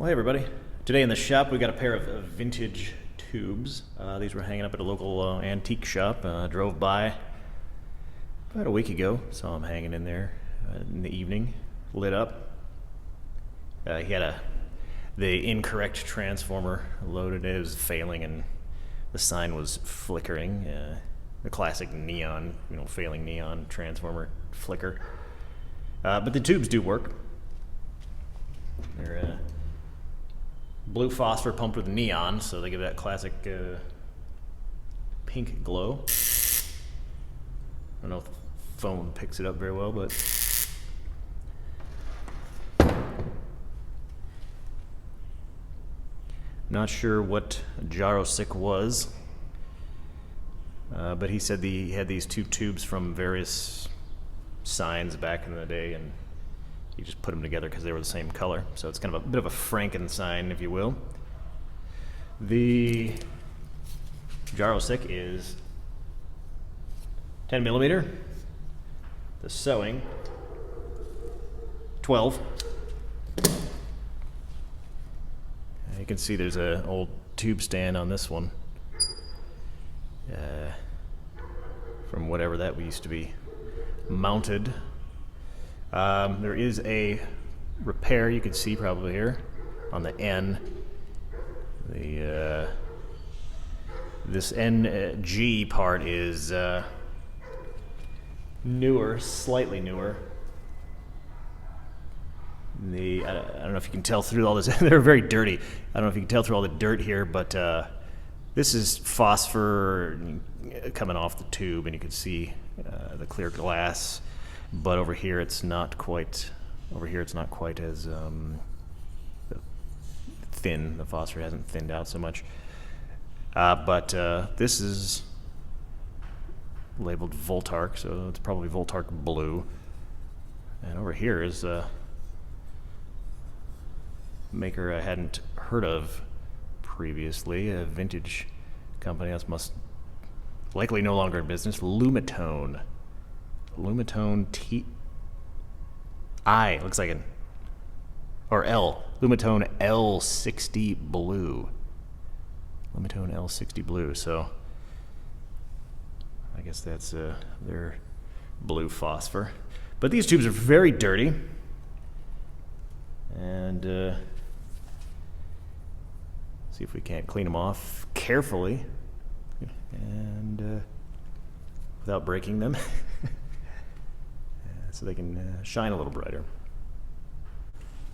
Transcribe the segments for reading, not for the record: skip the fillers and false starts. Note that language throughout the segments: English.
Well, hey everybody. Today in the shop we got a pair of vintage tubes. These were hanging up at a local antique shop. Drove by about a week ago, saw them hanging in there in the evening, lit up. He had the incorrect transformer loaded. It was failing and the sign was flickering. The classic neon, failing neon transformer flicker. But the tubes do work. They're blue phosphor pumped with neon, so they give that classic pink glow. I don't know if the phone picks it up very well, but not sure what Jarosik was, but he said he had these two tubes from various signs back in the day, and he just put them together because they were the same color. So it's kind of a bit of a Frankenstein, if you will. The Jarosik is 10 millimeter. The sewing, 12. You can see there's an old tube stand on this one. From whatever that used to be mounted. There is a repair you can see probably here on the N. This NG part is newer, slightly newer. I don't know if you can tell through all this. They're very dirty. I don't know if you can tell through all the dirt here, but this is phosphor coming off the tube, and you can see the clear glass. But over here it's not quite. Over here it's not quite as thin. The phosphor hasn't thinned out so much. But this is labeled Voltark, so it's probably Voltark blue. And over here is a maker I hadn't heard of previously, a vintage company that must likely no longer in business. Lumi-Tone. Lumi-Tone I looks like an or L. Lumi-Tone L60 blue. Lumi-Tone L60 blue. So I guess that's their blue phosphor. But these tubes are very dirty, and see if we can't clean them off carefully and without breaking them. So they can shine a little brighter.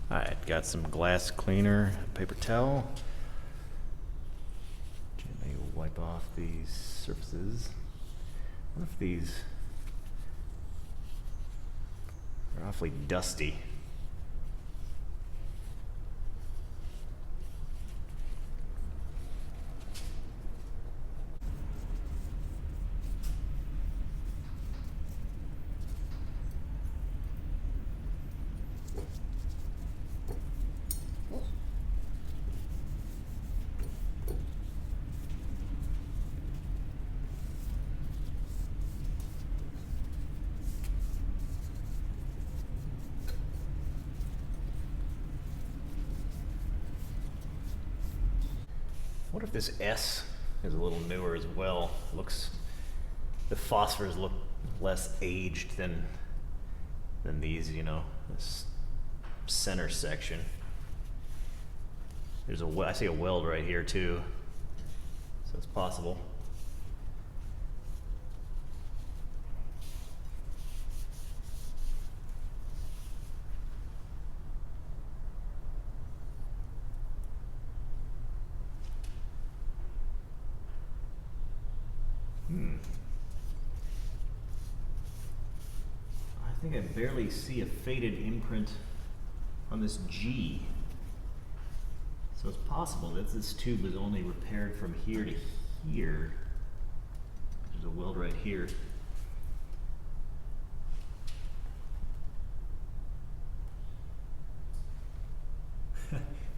Alright, got some glass cleaner, paper towel. Gently wipe off these surfaces. I wonder if these are awfully dusty. I wonder if this S is a little newer as well. The phosphors look less aged than these, this center section. I see a weld right here too, so it's possible. I think I barely see a faded imprint on this G. So it's possible that this tube was only repaired from here to here. There's a weld right here.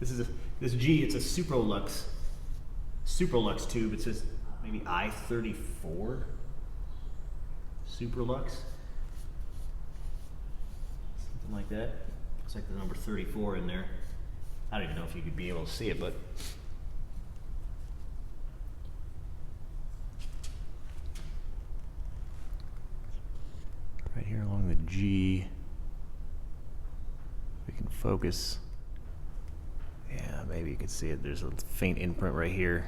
This G, it's a Suprolux tube. It says maybe I-34 Suprolux. Something like that. Looks like the number 34 in there. I don't even know if you could be able to see it, but right here along the G, we can focus. Yeah, maybe you can see it. There's a faint imprint right here.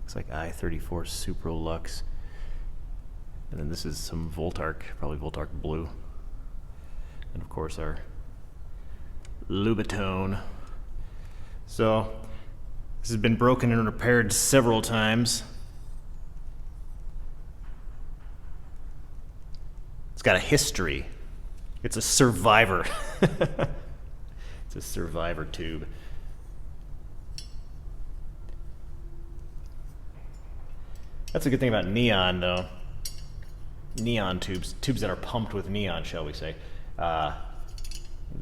Looks like I-34 Supralux. And then this is some Voltark, probably Voltark Blue. And of course our Lumi-Tone. So this has been broken and repaired several times. It's got a history. It's a survivor. It's a survivor tube. That's a good thing about neon, though. Neon tubes that are pumped with neon, shall we say.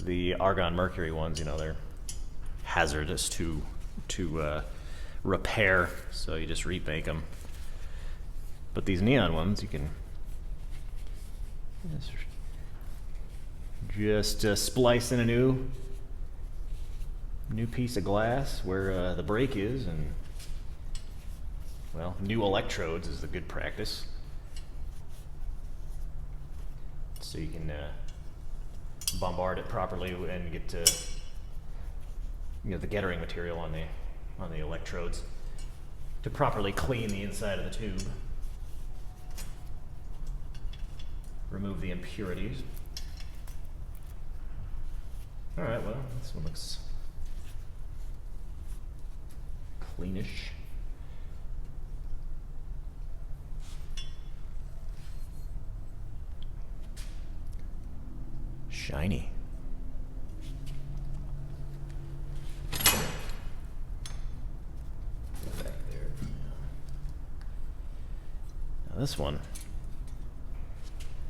The argon mercury ones, you know, they're hazardous to repair, so you just remake them. But these neon ones, you can just splice in a new piece of glass where the break is, and well, new electrodes is the good practice. So you can bombard it properly and get to, you know, the gettering material on the electrodes to properly clean the inside of the tube. Remove the impurities. All right, well, this one looks cleanish. Shiny. Back there. Now this one.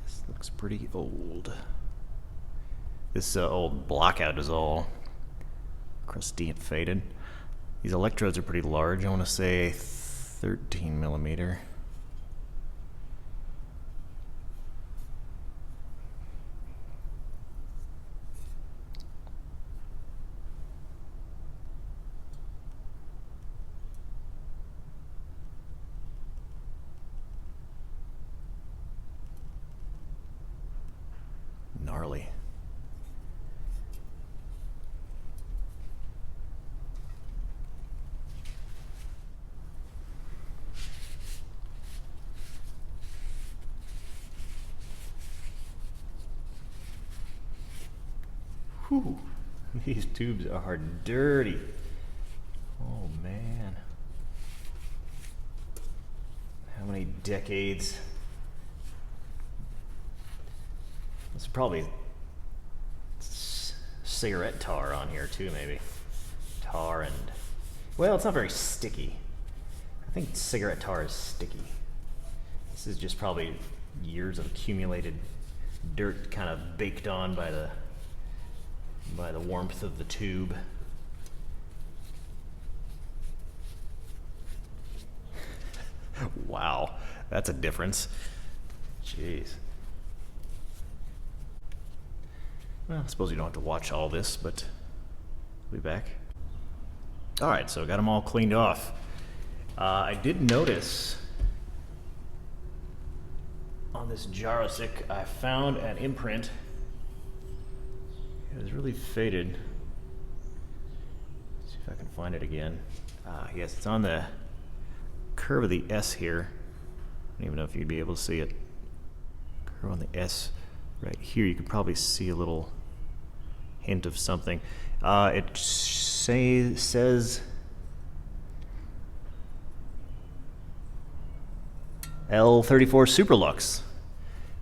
This looks pretty old. This old blockout is all crusty and faded. These electrodes are pretty large. I want to say 13 millimeter. Gnarly. Whew. These tubes are dirty. Oh man. How many decades? There's probably cigarette tar on here too, maybe. Tar and, well, it's not very sticky. I think cigarette tar is sticky. This is just probably years of accumulated dirt kind of baked on by the warmth of the tube. Wow, that's a difference. Jeez. Well, I suppose you don't have to watch all this, but we'll be back. All right, so got them all cleaned off. I did notice on this Jarosik, I found an imprint. It was really faded. Let's see if I can find it again. Yes, it's on the curve of the S here. I don't even know if you'd be able to see it. Curve on the S right here. You can probably see a little hint of something. It says L34 Supralux,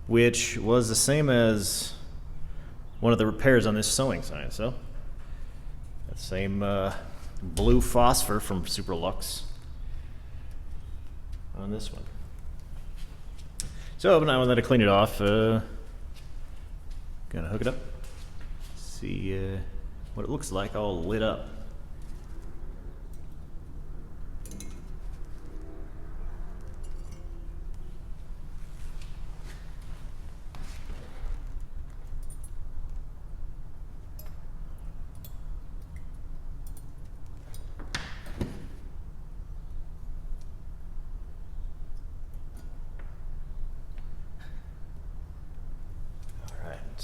which was the same as one of the repairs on this sewing sign. So that same blue phosphor from Supralux on this one. So now that I cleaned it off, gonna hook it up, see what it looks like all lit up.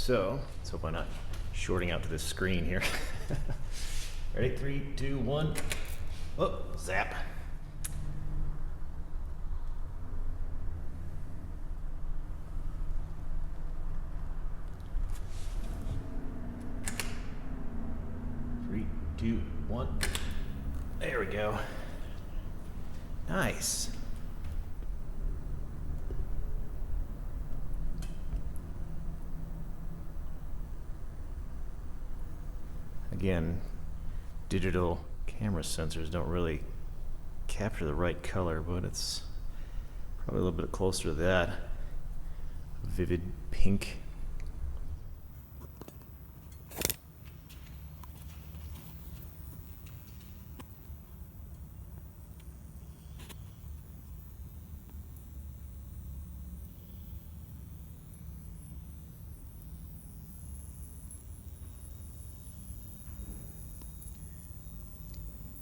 so let's hope I'm not shorting out to this screen here. Ready? 3, 2, 1. Oh, zap. Three, 2, 1. There we go. Nice. Again, digital camera sensors don't really capture the right color, but it's probably a little bit closer to that. Vivid pink.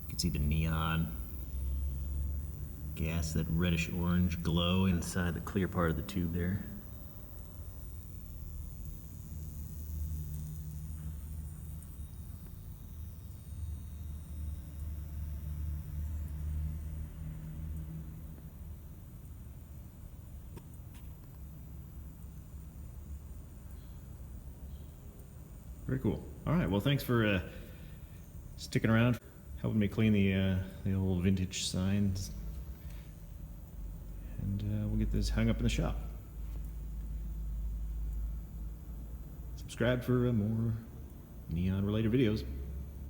You can see the neon gas, that reddish orange glow inside the clear part of the tube there. Very cool. All right, well, thanks for sticking around, helping me clean the old vintage signs, and we'll get this hung up in the shop. Subscribe for more neon-related videos.